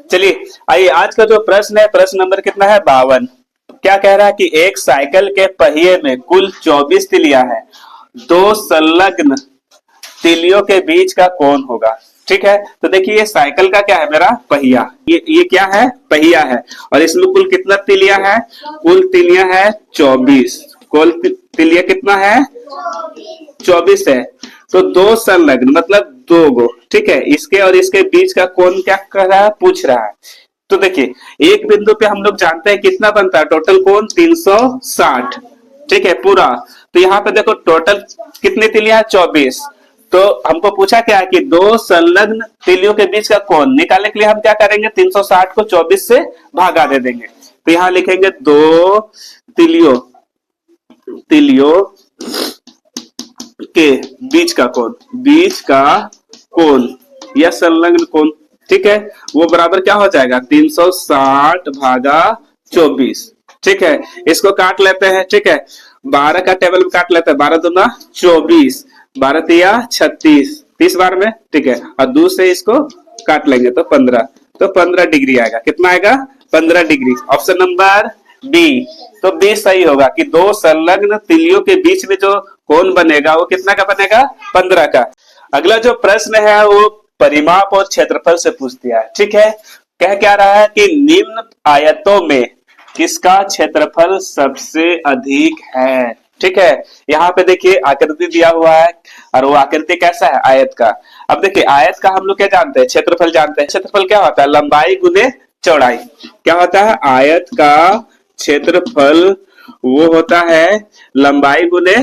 चलिए आइए, आज का जो प्रश्न है, प्रश्न नंबर कितना है? 52। क्या कह रहा है कि एक साइकिल के पहिए में कुल 24 तिलियां हैं, दो संलग्न तिलियों के बीच का कौन होगा? ठीक है, तो देखिए ये साइकिल का क्या है, मेरा पहिया, ये क्या है? पहिया है। और इसमें कुल कितना तिलिया है? कुल तिलिया है 24। कुल तिलिया कितना है? 24 है। तो दो संलग्न मतलब दो गो, ठीक है, इसके और इसके बीच का कोण क्या कर रहा है, पूछ रहा है। तो देखिए एक बिंदु पे हम लोग जानते हैं कितना बनता है टोटल कोण? 360, ठीक है पूरा। तो यहाँ पे देखो टोटल कितनी तिलियां है? 24। तो हमको पूछा क्या है कि दो संलग्न तिलियों के बीच का कोण निकालने के लिए हम क्या करेंगे? 360 को 24 से भागा दे देंगे। तो यहाँ लिखेंगे दो तिलियों तिलियों के बीच का कोण, बीच का कोण या संलग्न कोण, ठीक है, वो बराबर क्या हो जाएगा? 360 भागा 24, ठीक है। इसको काट लेते हैं, ठीक है, 12 का टेबल में काट लेते हैं, 12 दूना 24, 12 तिया 36, 30 बार में, ठीक है, और 2 से इसको काट लेंगे तो 15, तो 15 डिग्री आएगा। कितना आएगा? 15 डिग्री। Option number B. तो बी सही होगा कि दो संलग्न तिलियों के बीच में जो कोण बनेगा वो कितना का बनेगा? 15 का। अगला जो प्रश्न है वो परिमाप और क्षेत्रफल से पूछ दिया है, ठीक है। कह क्या रहा है कि निम्न आयतों में किसका क्षेत्रफल सबसे अधिक है? ठीक है, यहाँ पे देखिए आकृति दिया हुआ है और वो आकृति कैसा है? आयत का। अब देखिए आयत का हम लोग क्या जानते हैं? क्षेत्रफल जानते हैं। क्षेत्रफल क्या होता है? लंबाई गुने चौड़ाई। क्या होता है? आयत का क्षेत्रफल वो होता है लंबाई गुने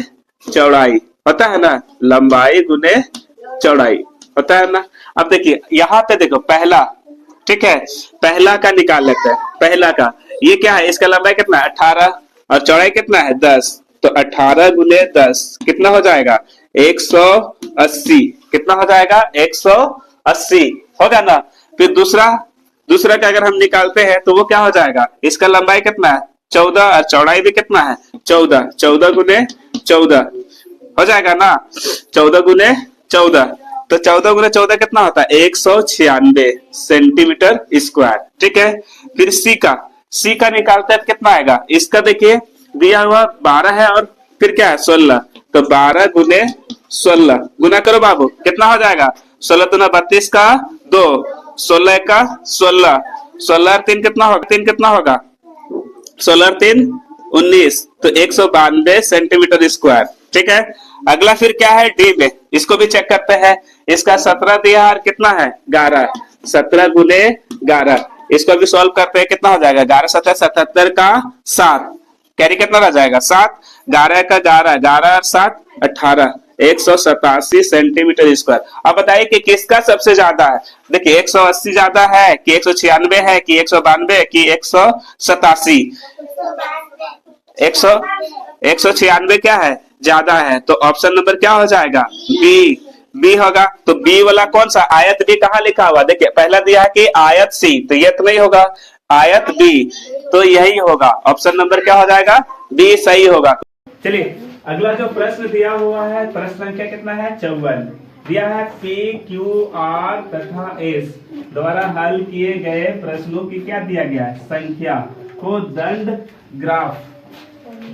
चौड़ाई, होता है ना, लंबाई गुने चौड़ाई होता है ना। अब देखिए यहाँ पे देखो पहला, ठीक है, पहला का निकाल लेते हैं। पहला का ये क्या है? इसका लंबाई कितना है? 18 और चौड़ाई कितना है? 10। तो 18 गुने 10 कितना हो जाएगा? 180। कितना हो जाएगा? 180 होगा ना। फिर दूसरा, दूसरा का अगर हम निकालते हैं तो वो क्या हो जाएगा? इसका लंबाई कितना है? 14 और चौड़ाई भी कितना है? 14। 14 गुने 14 हो जाएगा ना, 14 गुने 14। तो 14 गुने 14 कितना होता है? 196 सेंटीमीटर स्क्वायर, ठीक है। फिर सी का निकालते हैं कितना आएगा? इसका देखिए दिया हुआ 12 है और फिर क्या है? 16। तो 12 गुने 16 गुना करो बाबू, कितना हो जाएगा? 16 दुना 32 का 2, 16 का 16, 16 3 कितना होगा? 3 कितना होगा? 16 3 19। तो 192 सेंटीमीटर स्क्वायर, ठीक है। अगला फिर क्या है? डी में, इसको भी चेक करते हैं। इसका 17 दिया और कितना है? 11। 17 गुने 11, इसको भी सॉल्व करते हैं, कितना हो जाएगा? 11 17 77 का 7, कैरी कितना रह जाएगा? 7। 11 का 11, 11 और 7 18, 187 सेंटीमीटर स्क्वायर। अब बताइए कि किसका सबसे ज्यादा है? देखिए 180 ज्यादा है कि 196 है कि 192 कि 187? 196 क्या है? ज्यादा है। तो ऑप्शन नंबर क्या हो जाएगा? बी। बी होगा। तो बी वाला कौन सा? आयत बी कहाँ लिखा हुआ? देखिए पहला दिया है कि आयत सी, तो ये तो नहीं होगा, आयत बी, तो यही होगा। ऑप्शन नंबर क्या हो जाएगा? बी सही होगा। चलिए अगला जो प्रश्न दिया हुआ है, प्रश्न संख्या कितना है? 54। दिया है पी क्यू आर तथा एस द्वारा हल किए गए प्रश्नों की क्या दिया गया है? संख्या को दंड ग्राफ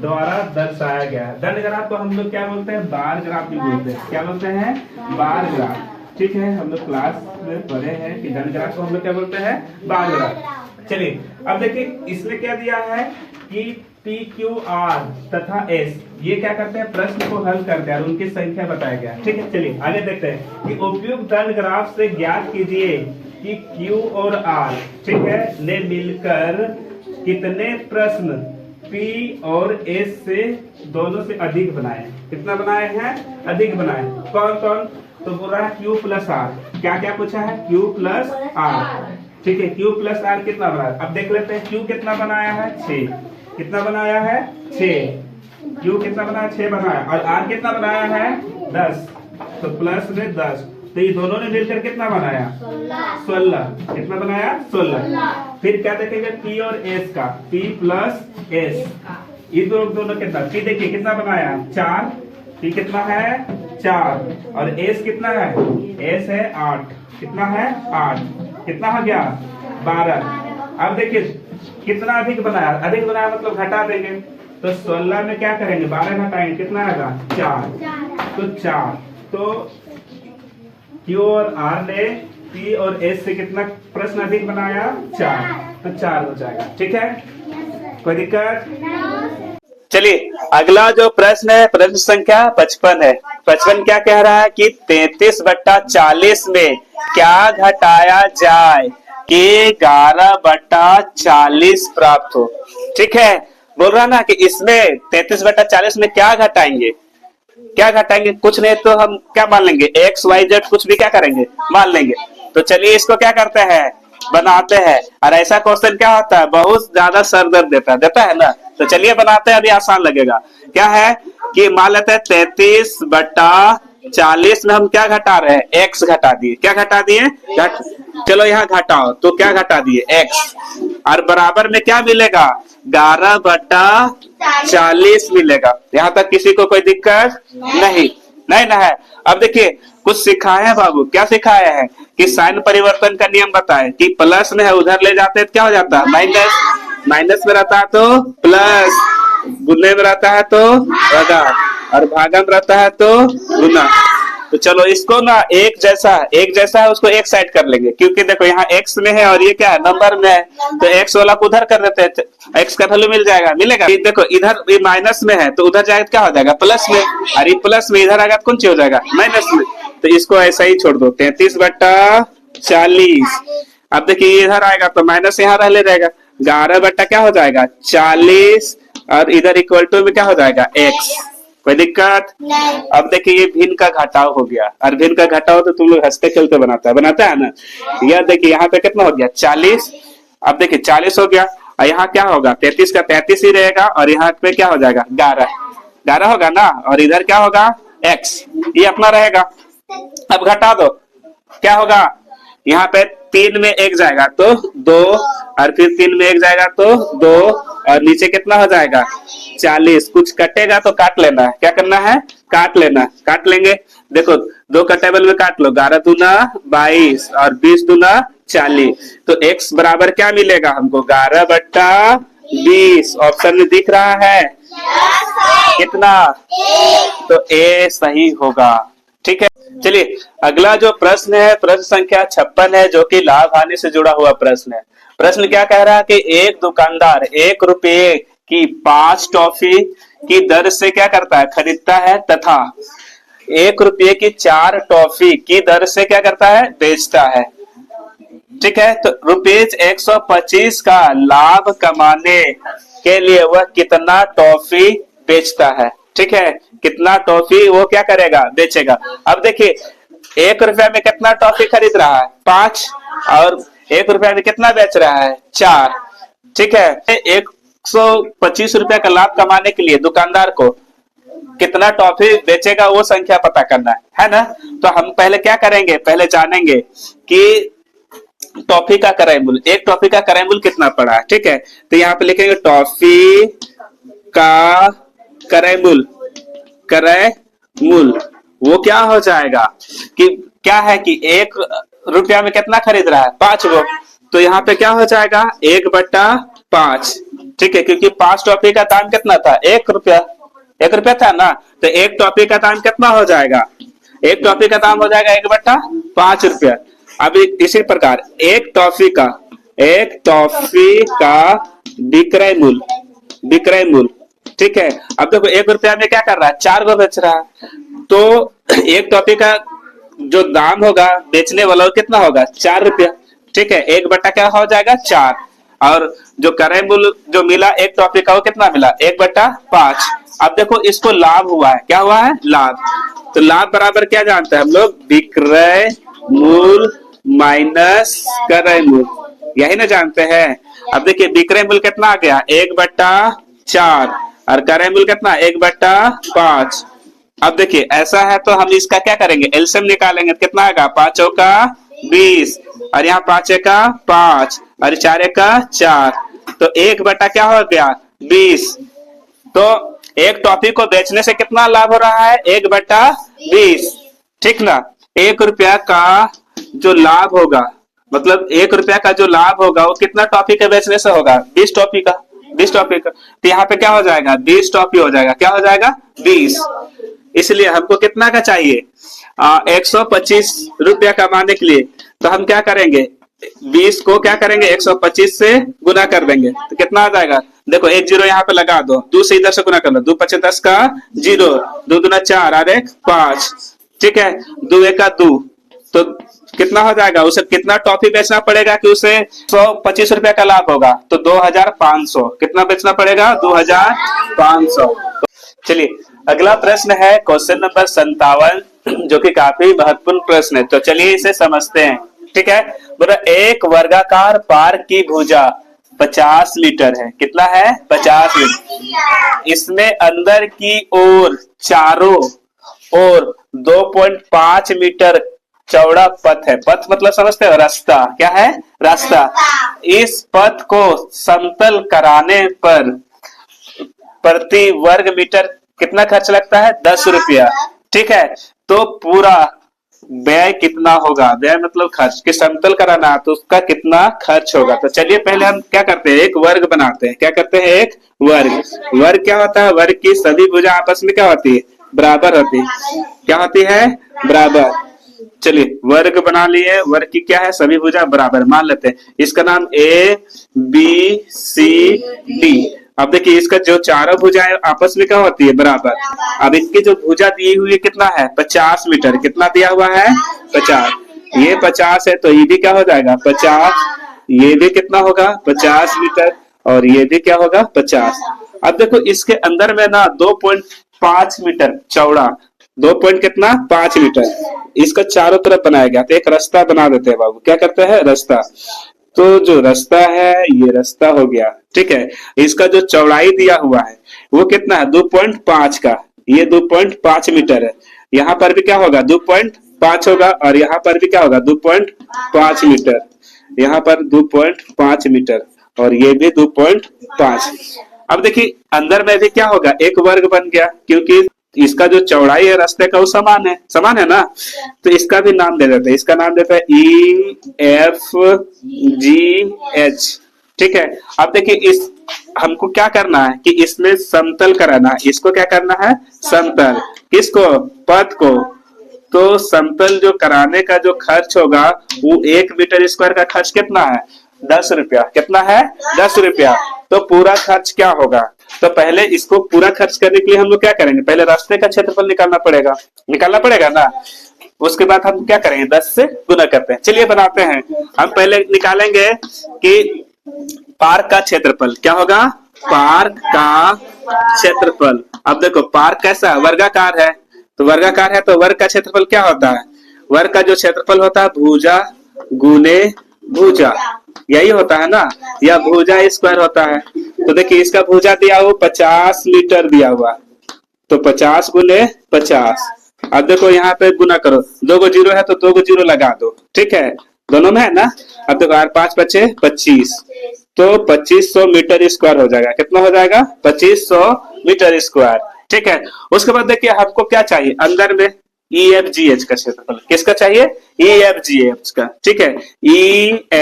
द्वारा दर्शाया गया है। दंड ग्राफ को हम लोग क्या बोलते हैं? बार ग्राफ भी बोलते हैं। क्या बोलते हैं? बार ग्राफ, ठीक है। हम लोग क्लास में पढ़े हैं कि दंड ग्राफ को हम लोग क्या बोलते हैं? Bar graph. चलिए अब देखिए इसमें क्या दिया है कि पी क्यू आर तथा एस ये क्या करते हैं? प्रश्न को हल करते हैं और उनकी संख्या बताया गया, ठीक है। चलिए आगे देखते हैं कि उपयुक्त दंड ग्राफ से ज्ञात कीजिए कि क्यू और आर, ठीक है, ने मिलकर कितने प्रश्न पी और एस से दोनों से अधिक बनाए। कितना बनाए हैं? अधिक बनाए। कौन कौन? तो बोल रहा है क्यू प्लस आर। क्या क्या पूछा है? क्यू प्लस आर, ठीक है। क्यू प्लस आर कितना बनाया? अब देख लेते हैं। क्यू कितना बनाया है? 6। कितना बनाया है? 6। क्यू कितना बनाया? 6 बनाया। और आर कितना बनाया है? 10। तो प्लस में 10, तो ये दोनों ने मिलकर कितना बनाया? 16। कितना बनाया? 16। फिर क्या देखेंगे? पी और एस का, पी प्लस एस, ये दोनों कितना? पी देखिए कितना बनाया? 4। पी कितना है? 4। और एस कितना है? एस है 8। कितना है? 8। कितना हो गया? 12। अब देखिए कितना अधिक बनाया, अधिक बनाया मतलब घटा देंगे, तो 16 में क्या करेंगे 12 घटाएंगे, कितना आएगा 4, तो 4। तो Q और R ने P और S से कितना प्रश्न अधिक बनाया 4, तो 4 हो जाएगा। ठीक है, कोई दिक्कत? चलिए अगला जो प्रश्न है प्रश्न संख्या 55 है। 55 क्या कह रहा है कि 33/40 में क्या घटाया जाए कि 11/40 प्राप्त हो। ठीक है, बोल रहा ना कि इसमें 33/40 में क्या घटाएंगे, क्या घटाएंगे, कुछ नहीं तो हम क्या मान लेंगे एक्स वाई जेड कुछ भी क्या करेंगे मान लेंगे। तो चलिए इसको क्या करते हैं बनाते हैं, और ऐसा क्वेश्चन क्या होता है बहुत ज्यादा सर दर्द देता है ना। तो चलिए बनाते हैं, अभी आसान लगेगा। क्या है कि मान लेते हैं 33/40 में हम क्या घटा रहे हैं एक्स घटा दिए, क्या घटा दिए चलो यहाँ घटाओ, तो क्या घटा दिए एक्स, और बराबर में क्या मिलेगा 11/40 मिलेगा। यहाँ तक किसी को कोई दिक्कत नहीं नहीं ना है। अब देखिए कुछ सिखाए हैं बाबू, क्या सिखाए हैं कि साइन परिवर्तन का नियम बताए कि प्लस में है उधर ले जाते हैं क्या हो जाता है माइनस, माइनस में रहता है तो प्लस, गुने में रहता है तो भागा, और भागा में रहता है तो गुना। तो चलो इसको ना एक जैसा है उसको एक साइड कर लेंगे, क्योंकि देखो यहाँ एक्स में है और ये क्या है नंबर में है, तो एक्स वाला को उधर कर देते हैं, एक्स का वैल्यू मिल जाएगा, मिलेगा। देखो इधर ये माइनस में है तो उधर जाएगा क्या हो जाएगा प्लस में, और ये प्लस में इधर आएगा कौन सी हो जाएगा माइनस में। तो इसको ऐसा ही छोड़ दो 33/40। अब देखिए इधर आएगा तो माइनस यहाँ रह ले जाएगा, 11 क्या हो जाएगा 40, और इधर इक्वल टू में क्या हो जाएगा एक्स। कोई दिक्कत? अब देखिए ये भिन्न का घटाव हो गया, और भिन्न का घटाव तो तुम लोग हंसते खेलते बनाता है ना। यह देखिए यहाँ पे कितना हो गया 40, अब देखिए 40 हो गया, और यहाँ क्या होगा 33 का 33 ही रहेगा, और यहाँ पे क्या हो जाएगा 11 होगा ना, और इधर क्या होगा x, ये अपना रहेगा। अब घटा दो क्या होगा, यहाँ पे 3 में 1 जाएगा तो 2, और फिर 3 में 1 जाएगा तो 2, और नीचे कितना हो जाएगा 40। कुछ कटेगा तो काट लेना है, क्या करना है काट लेना, काट लेंगे। देखो 2 का टेबल में काट लो, 11 दूना 22 और 20 दूना 40, तो x बराबर क्या मिलेगा हमको 11/20। ऑप्शन में दिख रहा है कितना, तो ए सही होगा। ठीक है, चलिए अगला जो प्रश्न है प्रश्न संख्या 56 है, जो कि लाभ हानि से जुड़ा हुआ प्रश्न है। प्रश्न क्या कह रहा है कि एक दुकानदार 1 रुपये की 5 टॉफी की दर से क्या करता है खरीदता है, तथा 1 रुपये की 4 टॉफी की दर से क्या करता है बेचता है। ठीक है, तो ₹125 का लाभ कमाने के लिए वह कितना टॉफी बेचता है। ठीक है, कितना टॉफी वो क्या करेगा बेचेगा। अब देखिए 1 रुपया में कितना टॉफी खरीद रहा है 5, और 1 रुपया में कितना बेच रहा है 4। ठीक है, 125 रुपया का लाभ कमाने के लिए दुकानदार को कितना टॉफी बेचेगा वो संख्या पता करना है ना। तो हम पहले क्या करेंगे, पहले जानेंगे कि टॉफी का क्रय मूल्य, एक टॉफी का क्रय मूल्य कितना पड़ा है। ठीक है, तो यहाँ पे लिखेंगे टॉफी का क्रय मूल्य वो क्या हो जाएगा कि क्या है कि 1 रुपया में कितना खरीद रहा है 5 गो, तो यहाँ पे क्या हो जाएगा 1/5। ठीक है, क्योंकि 5 टॉफी का दाम कितना था 1 रुपया, 1 रुपया था ना, तो 1 टॉफी का दाम कितना हो जाएगा, 1 टॉफी का दाम हो जाएगा 1/5 रुपया। अब इसी प्रकार एक टॉफी का विक्रय मूल्य। ठीक है, अब देखो 1 रुपया में क्या कर रहा है 4 गो बेच रहा है, तो एक टॉफी का जो दाम होगा बेचने वाला कितना होगा 4 रुपया। ठीक है, 1 क्या हो जाएगा 4, और जो क्रय मूल्य जो मिला एक टॉफी का वो कितना मिला 1/5। अब देखो इसको लाभ हुआ है, क्या हुआ है लाभ, तो लाभ बराबर क्या जानते हैं हम लोग विक्रय मूल्य माइनस क्रय मूल्य, यही ना जानते हैं। अब देखिए विक्रय मूल्य कितना आ गया 1/4, और क्रय मूल्य कितना 1/5। अब देखिए ऐसा है तो हम इसका क्या करेंगे एलसीएम निकालेंगे, कितना आएगा 5 का 20, और यहाँ 5 का 5, और 4 का 4, तो 1 क्या हो गया 20। तो एक टॉफी को बेचने से कितना लाभ हो रहा है 1/20। ठीक ना, 1 रुपया का जो लाभ होगा मतलब 1 रुपया का जो लाभ होगा वो कितना टॉफी के बेचने से होगा? 20 टॉफी का। 20 टॉफी का, तो यहाँ पे क्या हो जाएगा? 20 टॉफी हो जाएगा। क्या हो जाएगा? 20। इसलिए हमको कितना का चाहिए? 125 रुपया कमाने के लिए। तो हम क्या करेंगे? 20 को क्या करेंगे? 125 से गुना कर देंगे तो कितना आ जाएगा? देखो एक जीरो यहाँ पे लगा दो, 2 से इधर से गुना कर लो, 2 पचे 10 का जीरो, 2 दूना 4 और 1 5। ठीक है, 2 एक का 2, तो कितना हो जाएगा? उसे कितना टॉफी बेचना पड़ेगा कि उसे 125 रुपया का लाभ होगा? तो 2500। कितना बेचना पड़ेगा? 2500। चलिए अगला प्रश्न है क्वेश्चन नंबर 57, जो कि काफी महत्वपूर्ण प्रश्न है। तो चलिए इसे समझते हैं। ठीक है, बोला एक वर्गाकार पार्क की भुजा 50 मीटर है। कितना है? 50 मीटर। इसमें अंदर की ओर चारों ओर 2.5 मीटर चौड़ा पथ है। पथ मतलब समझते हो? रास्ता। क्या है? रास्ता। इस पथ को समतल कराने पर प्रति वर्ग मीटर कितना खर्च लगता है? 10 रुपया। ठीक है, तो पूरा व्यय कितना होगा? व्यय मतलब खर्च, कि समतल कराना है तो उसका कितना खर्च होगा? तो चलिए पहले हम क्या करते हैं? एक वर्ग बनाते हैं। क्या करते हैं? एक वर्ग। वर्ग क्या होता है? वर्ग की सभी भुजा आपस में क्या होती है? बराबर होती है। क्या होती है? बराबर। चलिए वर्ग बना लिए। वर्ग की क्या है? सभी भुजा बराबर। मान लेते हैं इसका नाम ए बी सी डी। अब देखिए इसका जो चारों भुजाएं आपस में क्या होती है? बराबर। अब इसकी जो भुजा दी हुई है कितना है? 50 मीटर। कितना दिया हुआ है? 50। ये 50 है तो ये भी क्या हो जाएगा? 50। ये भी कितना होगा? 50 मीटर। और ये भी क्या होगा? 50। अब देखो इसके अंदर में ना 2.5 मीटर चौड़ा, 2 पॉइंट कितना? 5 मीटर इसका चारों तरफ बनाया गया। तो एक रास्ता बना देते हैं बाबू। क्या करते हैं? रास्ता। तो जो रास्ता है ये रास्ता हो गया। ठीक है, इसका जो चौड़ाई दिया हुआ है वो कितना है? 2.5 का। ये 2.5 मीटर है। यहाँ पर भी क्या होगा? 2.5 होगा। और यहाँ पर भी क्या होगा? 2.5 मीटर। यहाँ पर 2.5 मीटर और ये भी 2.5। अब देखिए अंदर में भी क्या होगा? एक वर्ग बन गया, क्योंकि इसका जो चौड़ाई है रास्ते का वो समान है। समान है ना? तो इसका भी नाम दे देते हैं। इसका नाम देते हैं EFGH। ठीक है, अब देखिए इस हमको क्या करना है कि इसमें समतल कराना है। इसको क्या करना है? समतल। किसको? पथ को। तो समतल जो कराने का जो खर्च होगा वो 1 मीटर स्क्वायर का खर्च कितना है? 10 रुपया। कितना है? 10 रुपया। तो पूरा खर्च क्या होगा? तो पहले इसको पूरा खर्च करने के लिए हम लोग क्या करेंगे? पहले रास्ते का क्षेत्रफल निकालना पड़ेगा। निकालना पड़ेगा ना? उसके बाद हम क्या करेंगे? 10 से गुना करते हैं। चलिए बनाते हैं। हम पहले निकालेंगे कि पार्क का क्षेत्रफल क्या होगा? पार्क का क्षेत्रफल। अब देखो पार्क कैसा है? वर्गाकार है। तो वर्गाकार है तो वर्ग का क्षेत्रफल क्या होता है? वर्ग का जो क्षेत्रफल होता है भुजा गुने भुजा, यही होता है ना? या भुजा स्क्वायर होता है। तो देखिए इसका भुजा दिया हुआ 50 मीटर दिया हुआ, तो 50 गुने 50। अब देखो यहाँ पे गुना करो, 2 गो जीरो है तो 2 गो जीरो लगा दो। ठीक है, दोनों में है ना? अब देखो 5 बचे 25, तो 2500 मीटर स्क्वायर हो जाएगा। कितना हो जाएगा? 2500 मीटर स्क्वायर। ठीक है, उसके बाद देखिए हमको क्या चाहिए? अंदर में EFGH का क्षेत्रफल। किसका चाहिए? EFGH का। ठीक है,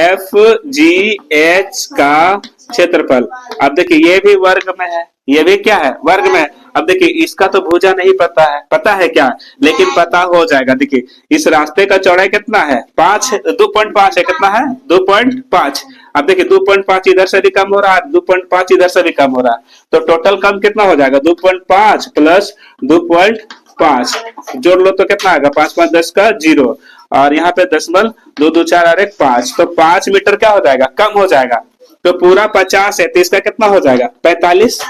EFGH का क्षेत्रफल। अब देखिए ये भी वर्ग में है, ये भी क्या है? वर्ग में है। अब देखिए इसका तो भुजा नहीं पता है। पता है क्या? लेकिन पता हो जाएगा। देखिए इस रास्ते का चौड़ाई कितना है? 2.5 है। कितना है? 2.5। अब देखिए 2.5 इधर से भी कम हो रहा है, 2.5 इधर से भी कम हो रहा है, तो टोटल कम कितना हो जाएगा? 2.5 प्लस 2.5 जोड़ लो तो कितना आएगा? 5 5 10 का जीरो, और यहाँ पे दशमलव 2 2 4 और 1 5, तो 5 मीटर क्या हो जाएगा? कम हो जाएगा। तो पूरा 50 है तो इसका कितना हो जाएगा? 45।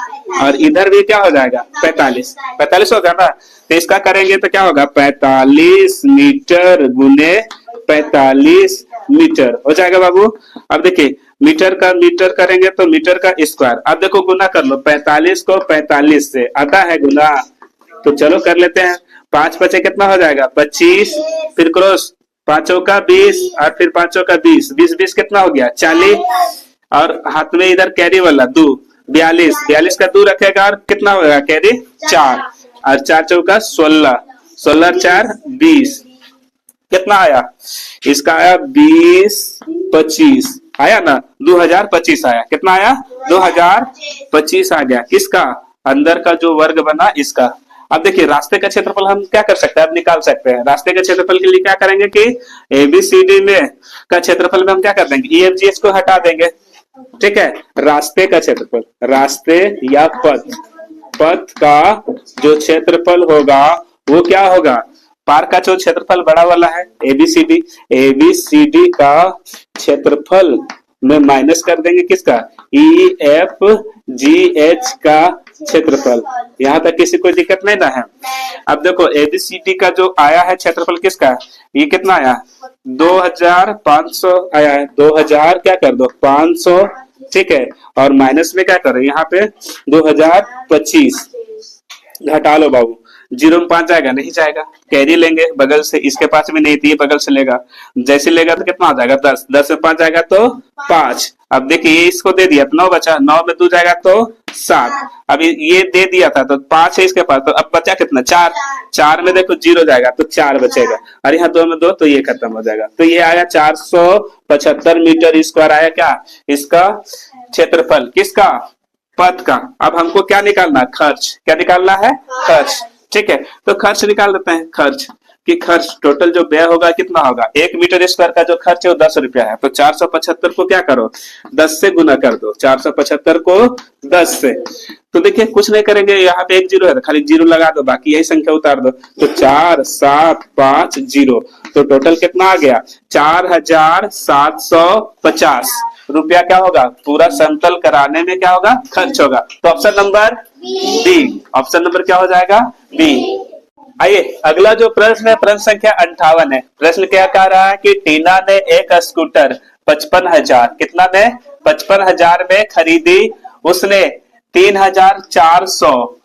और इधर भी क्या हो जाएगा? 45। 45 होगा ना? तो इसका करेंगे तो क्या होगा? 45 मीटर गुने 45 मीटर हो जाएगा बाबू। अब देखिए मीटर का मीटर करेंगे तो मीटर का स्क्वायर। अब देखो गुना कर लो, 45 को 45 से आता है गुना, तो चलो कर लेते हैं। 5 बचे कितना हो जाएगा? 25, फिर क्रॉस 5 का 20 और फिर 5 का 20, 20 20 कितना हो गया? 40, और हाथ में इधर कैरी वाला 2 42, 42 का 2 रखेगा और कितना होगा? कैरी 4, और 4 चौका 16, 16 4 20, कितना आया? इसका आया 2025 आया ना, 2025 आया। कितना आया? 2025 आ गया। किसका? अंदर का जो वर्ग बना इसका। अब देखिए रास्ते का क्षेत्रफल हम क्या कर सकते हैं, अब निकाल सकते हैं। रास्ते के क्षेत्रफल के लिए क्या करेंगे कि एबीसीडी में का क्षेत्रफल में हम क्या कर देंगे, ईएफजीएच को हटा देंगे। ठीक है, रास्ते का क्षेत्रफल, रास्ते या पथ, पथ का जो क्षेत्रफल होगा वो क्या होगा, पार का जो क्षेत्रफल बड़ा वाला है एबीसीडी, एबीसीडी का क्षेत्रफल में माइनस कर देंगे किसका, ई एफ जी एच का क्षेत्रफल। यहां तक किसी कोई दिक्कत नहीं ना है। अब देखो एबीसीडी का जो आया है क्षेत्रफल किसका, ये कितना आया, 2500 आया है। 2000 क्या कर दो 500, ठीक है, और माइनस में क्या करें यहाँ पे 2025 घटा लो बाबू। 0 में 5 जाएगा, नहीं जाएगा, कैरी लेंगे बगल से, इसके पास में नहीं थी ये बगल से लेगा, जैसे लेगा तो कितना आ जाएगा 10, 10 में 5 जाएगा तो 5। अब देखिए इसको दे दिया तो 9 बचा, 9 में 2 जाएगा तो 7। अब ये दे दिया था तो 5 है इसके पास, तो अब बचा कितना 4, 4 में देखो 0 जाएगा तो 4 बचेगा, और यहाँ 2 में 2 तो ये खत्म हो जाएगा। तो ये आया 475 मीटर स्क्वायर आया क्या, इसका क्षेत्रफल, किसका, पद का। अब हमको क्या निकालना, खर्च, क्या निकालना है, खर्च। ठीक है, तो खर्च निकाल देते हैं। खर्च कि खर्च टोटल जो व्यय होगा कितना होगा, 1 मीटर स्क्वायर का जो खर्च है वो 10 रुपया है, तो 475 को क्या करो 10 से गुना कर दो, 475 को 10 से। तो देखिए कुछ नहीं करेंगे, यहाँ पे एक जीरो है तो खाली जीरो लगा दो, बाकी यही संख्या उतार दो, तो 4750, तो टोटल कितना आ गया 4750 रुपया क्या होगा, पूरा समतल कराने में क्या होगा, खर्च होगा। तो option number B, option number क्या हो जाएगा, बी। आइए अगला जो प्रश्न है, प्रश्न संख्या 58 है। प्रश्न क्या कह रहा है कि टीना ने एक स्कूटर 55,000, कितना में 55,000 में खरीदी, उसने 3,400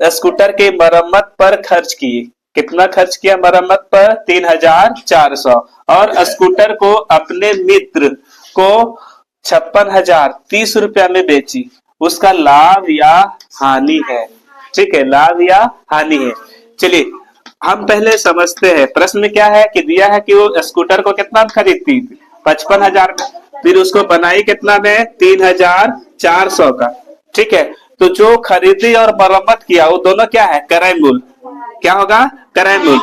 स्कूटर की मरम्मत पर खर्च की। कितना खर्च किया मरम्मत पर, 3,400, और स्कूटर को अपने मित्र को 56,000 30 रुपया में बेची, उसका लाभ या हानि है। ठीक है, लाभ या हानि है। चलिए हम पहले समझते हैं प्रश्न में क्या है कि दिया है कि वो स्कूटर को कितना खरीदती 55,000 में, फिर उसको बनाई कितना में 3,400 का। ठीक है, तो जो खरीदी और मरम्मत किया वो दोनों क्या है, क्रय मूल्य। क्या होगा, क्रय मूल्य।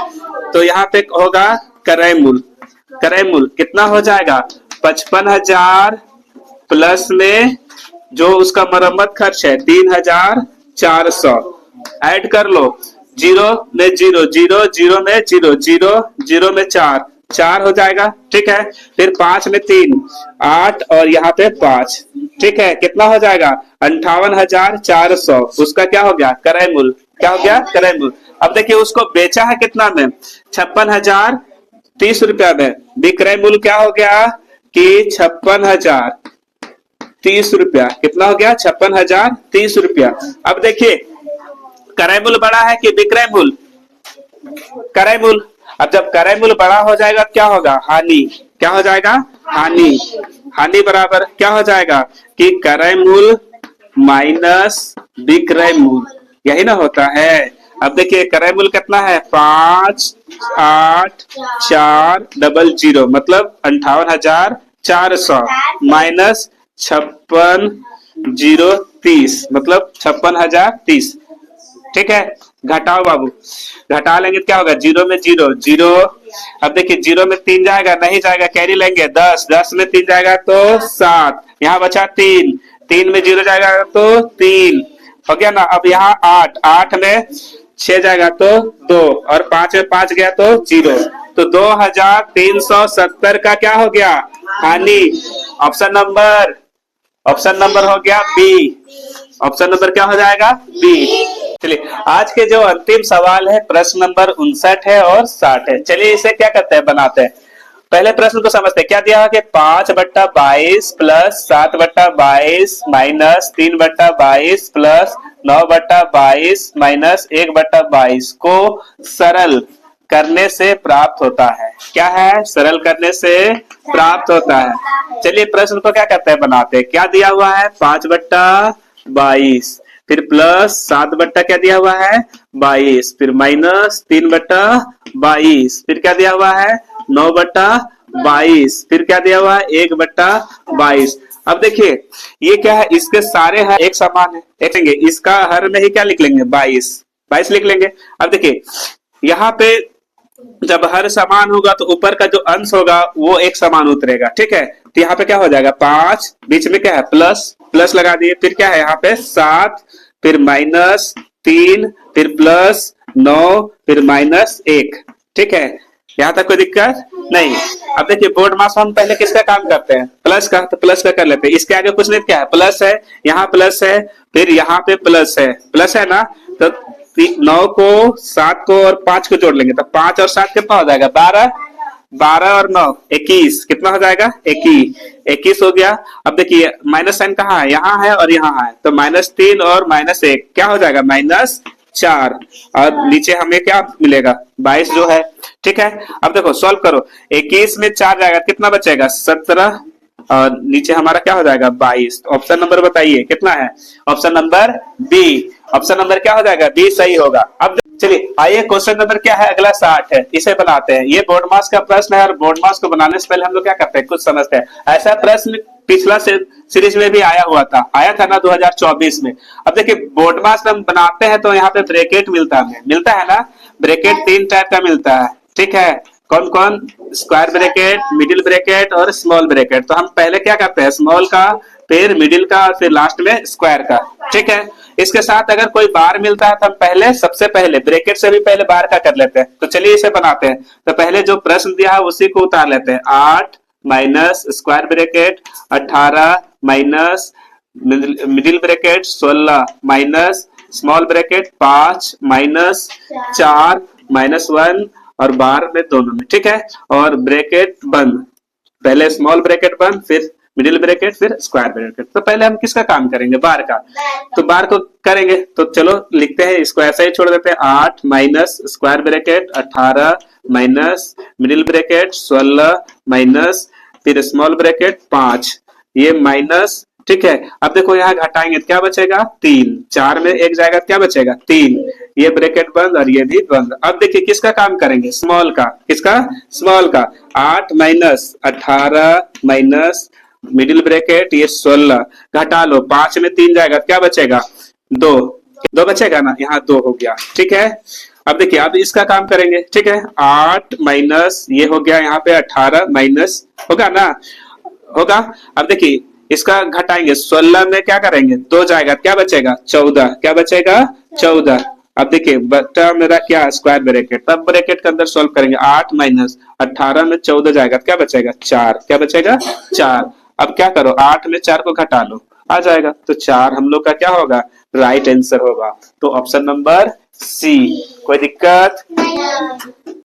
तो यहाँ पे होगा क्रय मूल्य, क्रय मूल्य कितना हो जाएगा 55,000 प्लस में जो उसका मरम्मत खर्च है 3,400, ऐड कर लो, 0 में 0, 0 0 में 0, 0 0 में 4, 4 हो जाएगा। ठीक है, फिर 5 में 3, 8, और यहाँ पे 5। ठीक है, कितना हो जाएगा 58,400, उसका क्या हो गया, क्रय मूल्य। क्या हो गया, क्रय मूल्य। अब देखिए उसको बेचा है कितना में 56,000 30 रुपया में, विक्रय मूल्य क्या हो गया कि 56,000 30 रुपया, कितना हो गया 56,000 30 रुपया। अब देखिए क्रय मूल्य बड़ा है कि विक्रय मूल्य, क्रय मूल्य। अब जब क्रय मूल्य बड़ा हो जाएगा क्या होगा, हानि। क्या हो जाएगा, हानि। हानि बराबर क्या हो जाएगा कि क्रय मूल्य माइनस विक्रय मूल्य, यही ना होता है। अब देखिए क्रय मूल्य कितना है 58,400 मतलब 58,400 माइनस 56,030 मतलब 56,030। ठीक है, घटाओ बाबू, घटा लेंगे तो क्या होगा, 0 में 0, 0। अब देखिए 0 में 3 जाएगा, नहीं जाएगा, कैरी लेंगे 10, 10 में 3 जाएगा तो 7, यहाँ बचा 3, 3 में 0 जाएगा तो 3 हो गया ना। अब यहाँ 8, 8 में 6 जाएगा तो 2, और 5 में 5 गया तो 0, तो 2,370 का क्या हो गया, हानि। ऑप्शन नंबर, ऑप्शन नंबर हो गया बी, ऑप्शन नंबर क्या हो जाएगा, बी। चलिए आज के जो अंतिम सवाल है प्रश्न नंबर 59 है और 60 है। चलिए इसे क्या करते हैं, बनाते हैं। पहले प्रश्न को समझते हैं। क्या दिया है कि 5/22 प्लस 7/22 माइनस 3/22 प्लस 9/22 माइनस 1/22 को सरल करने से प्राप्त होता है। क्या है, सरल करने से प्राप्त होता है। चलिए प्रश्न को क्या करते हैं, बनाते हैं। क्या दिया हुआ है 5/22, फिर प्लस 7 क्या दिया हुआ है 22, फिर माइनस 3/22, फिर क्या दिया हुआ है 9/22, फिर क्या दिया हुआ है 1/22। अब देखिए ये क्या है, इसके सारे हर एक समान है, देखेंगे इसका हर में ही क्या लिख लेंगे 22 लिख लेंगे। अब देखिए यहाँ पे जब हर समान होगा तो ऊपर का जो अंश होगा वो एक समान उतरेगा, ठीक है। तो यहाँ पे क्या हो जाएगा 5, बीच में क्या है प्लस, प्लस लगा दिए, फिर क्या है यहाँ पे 7, फिर -3, फिर +9, फिर -1, ठीक है। यहाँ तक कोई दिक्कत नहीं। अब देखिए बोर्ड मास हम पहले किसका काम करते हैं, प्लस का, तो प्लस का कर लेते हैं। इसके आगे कुछ नहीं, क्या है प्लस है, यहाँ प्लस है, फिर यहाँ पे प्लस है ना। तो 9 को 7 को और 5 को जोड़ लेंगे तो 5 और 7 कितना हो जाएगा 12, 12 और 9 21, कितना हो जाएगा 21 हो गया। अब देखिए माइनस साइन कहाँ है, यहाँ है और यहाँ है, तो -3 और -1 क्या हो जाएगा -4, और नीचे हमें क्या मिलेगा 22 जो है, ठीक है। अब देखो सॉल्व करो, 21 में 4 जाएगा कितना बचेगा 17, और नीचे हमारा क्या हो जाएगा 22। ऑप्शन नंबर बताइए कितना है, option number B, option number क्या हो जाएगा बी सही होगा। अब चलिए आइए क्वेश्चन नंबर क्या है अगला 60 है, इसे बनाते हैं। ये बोर्ड मास का प्रश्न है, और बोर्ड मास को बनाने से पहले हम लोग क्या करते हैं कुछ समझते हैं। ऐसा प्रश्न पिछला सीरीज में भी आया था ना 2024 में। अब देखिए बोर्ड मास हम बनाते हैं तो यहाँ पे ब्रैकेट मिलता है ना, ब्रैकेट 3 टाइप का मिलता है, ठीक है। कौन कौन, स्क्वायर ब्रैकेट, मिडिल ब्रैकेट और स्मॉल ब्रैकेट। तो हम पहले क्या करते हैं स्मॉल का, फिर मिडिल का, और फिर लास्ट में स्क्वायर का, ठीक है। इसके साथ अगर कोई बार मिलता है तो हम पहले सबसे पहले ब्रैकेट से भी पहले बार का कर लेते हैं। तो चलिए इसे बनाते हैं। तो पहले जो प्रश्न दिया है उसी को उतार लेते हैं। 8 minus square bracket 18 minus middle bracket 16 minus small bracket 5 minus 4 -1 और बार में दोनों में, ठीक है। और ब्रैकेट बंद, पहले स्मॉल ब्रैकेट बंद, फिर मिडिल ब्रैकेट, फिर स्क्वायर ब्रैकेट। तो पहले हम किसका काम करेंगे बार का, तो बार को करेंगे। तो चलो लिखते हैं, इसको ऐसा ही छोड़ देते हैं। 8 minus square bracket 18 minus middle bracket 16 minus फिर स्मॉल ब्रैकेट 5, ये माइनस, ठीक है। अब देखो यहाँ घटाएंगे तो क्या बचेगा 3, 4 में 1 जाएगा क्या बचेगा 3, ये ब्रैकेट बंद और ये भी बंद। अब देखिए किसका काम करेंगे स्मॉल का, किसका स्मॉल का। 8 माइनस 18 माइनस मिडिल ब्रैकेट ये 16, घटा लो 5 में 3 जाएगा क्या बचेगा 2 बचेगा ना, यहाँ 2 हो गया, ठीक है। अब देखिए अब इसका काम करेंगे, ठीक है। 8 माइनस ये हो गया यहाँ पे 18 माइनस होगा ना, होगा। अब देखिए इसका घटाएंगे, 16 में क्या करेंगे 2 जाएगा क्या बचेगा 14, क्या बचेगा 14। अब देखिए बटा मेरा क्या स्क्वायर ब्रैकेट, तब ब्रैकेट के अंदर सॉल्व करेंगे। 8 माइनस 18 में 14 जाएगा क्या बचेगा 4, क्या बचेगा 4। अब क्या करो 8 में 4 को घटा लो, आ जाएगा। तो 4 हम लोग का क्या होगा राइट आंसर होगा। तो ऑप्शन नंबर सी, कोई दिक्कत